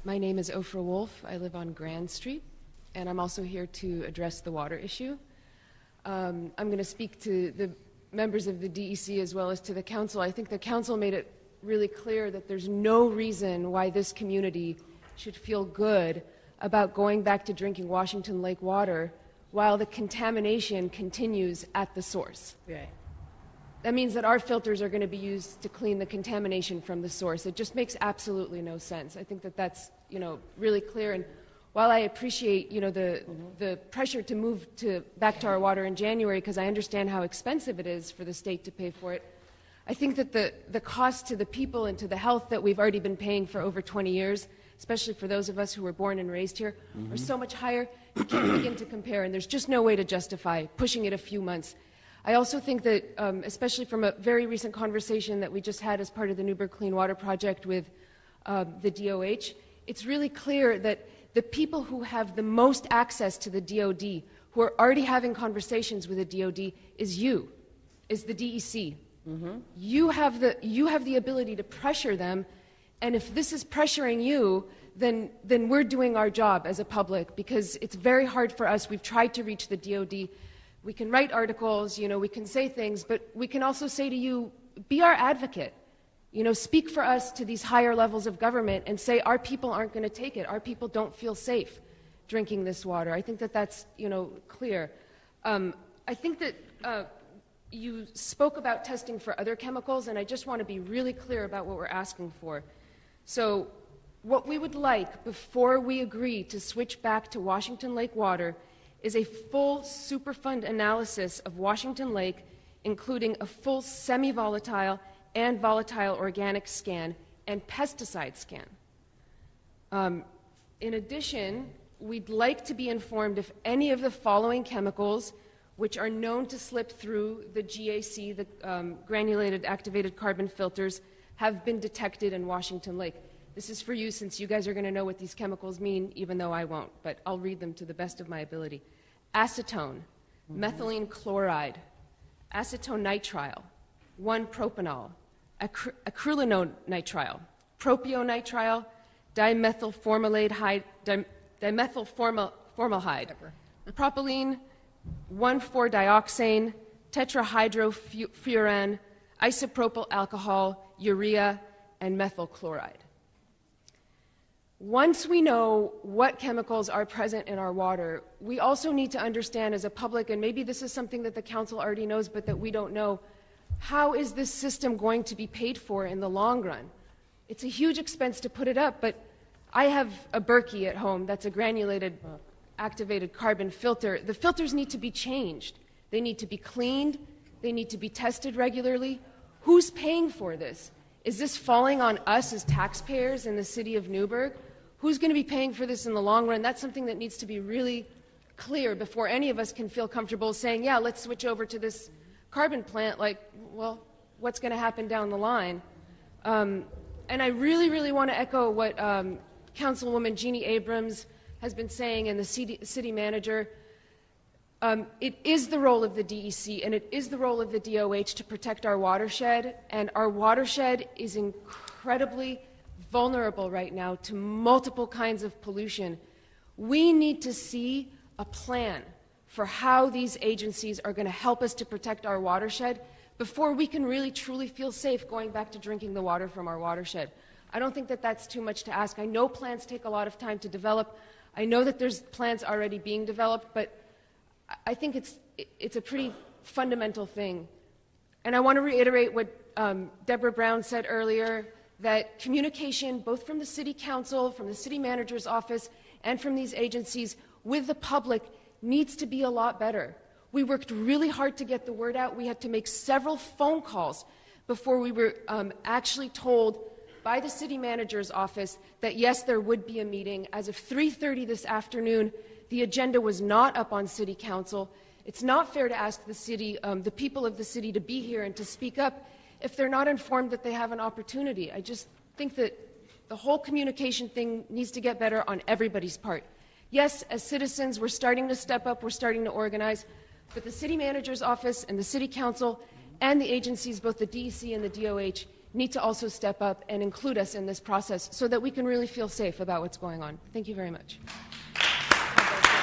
My name is Ophra Wolf. I live on Grand Street, and I'm also here to address the water issue. I'm going to speak to the members of the DEC as well as to the council. I think the council made it really clear that there's no reason why this community should feel good about going back to drinking Washington Lake water while the contamination continues at the source. Right. That means that our filters are going to be used to clean the contamination from the source. It just makes absolutely no sense. I think that that's, really clear. And while I appreciate, the pressure to move back to our water in January, because I understand how expensive it is for the state to pay for it, I think that the cost to the people and to the health that we've already been paying for over 20 years, especially for those of us who were born and raised here, are so much higher, you can't begin to compare, and there's just no way to justify pushing it a few months. I also think that, especially from a very recent conversation that we just had as part of the Newburgh Clean Water Project with the DOH, it's really clear that the people who have the most access to the DOD, who are already having conversations with the DOD, is the DEC. You have the ability to pressure them, and if this is pressuring you, then we're doing our job as a public, because it's very hard for us. We've tried to reach the DOD. We can write articles, we can say things, but we can also say to you, be our advocate. Speak for us to these higher levels of government and say our people aren't going to take it. Our people don't feel safe drinking this water. I think that that's, clear. I think that you spoke about testing for other chemicals, and I just want to be really clear about what we're asking for. So what we would like before we agree to switch back to Washington Lake water is a full Superfund analysis of Washington Lake, including a full semi-volatile and volatile organic scan and pesticide scan. In addition, we'd like to be informed if any of the following chemicals, which are known to slip through the GAC, the granulated activated carbon filters, have been detected in Washington Lake. This is for you, since you guys are going to know what these chemicals mean, even though I won't, but I'll read them to the best of my ability. Acetone, methylene chloride, acetonitrile, 1-propanol, acrylonitrile, propionitrile, dimethylformaldehyde, dimethylformaldehyde, propylene, 1,4-dioxane, tetrahydrofuran, isopropyl alcohol, urea, and methyl chloride. Once we know what chemicals are present in our water, we also need to understand as a public, and maybe this is something that the council already knows but that we don't know, how is this system going to be paid for in the long run? It's a huge expense to put it up, but I have a Berkey at home that's a granulated activated carbon filter. The filters need to be changed. They need to be cleaned. They need to be tested regularly. Who's paying for this? Is this falling on us as taxpayers in the city of Newburgh? Who's going to be paying for this in the long run? That's something that needs to be really clear before any of us can feel comfortable saying, yeah, let's switch over to this carbon plant. Well, what's going to happen down the line? And I really, really want to echo what Councilwoman Jeannie Abrams has been saying, and the city manager. It is the role of the DEC and it is the role of the DOH to protect our watershed, and our watershed is incredibly vulnerable right now to multiple kinds of pollution. We need to see a plan for how these agencies are going to help us to protect our watershed before we can really truly feel safe going back to drinking the water from our watershed. I don't think that that's too much to ask. I know plans take a lot of time to develop. I know that there's plans already being developed, but I think it's a pretty fundamental thing. And I want to reiterate what Deborah Brown said earlier, that communication, both from the City Council, from the City Manager's Office, and from these agencies with the public needs to be a lot better. We worked really hard to get the word out. We had to make several phone calls before we were actually told by the City Manager's Office that yes, there would be a meeting. As of 3:30 this afternoon, the agenda was not up on City Council. It's not fair to ask the city, the people of the city, to be here and to speak up if they're not informed that they have an opportunity. I just think that the whole communication thing needs to get better on everybody's part. Yes, as citizens, we're starting to step up, we're starting to organize, but the City Manager's Office and the City Council and the agencies, both the DEC and the DOH, need to also step up and include us in this process so that we can really feel safe about what's going on. Thank you very much.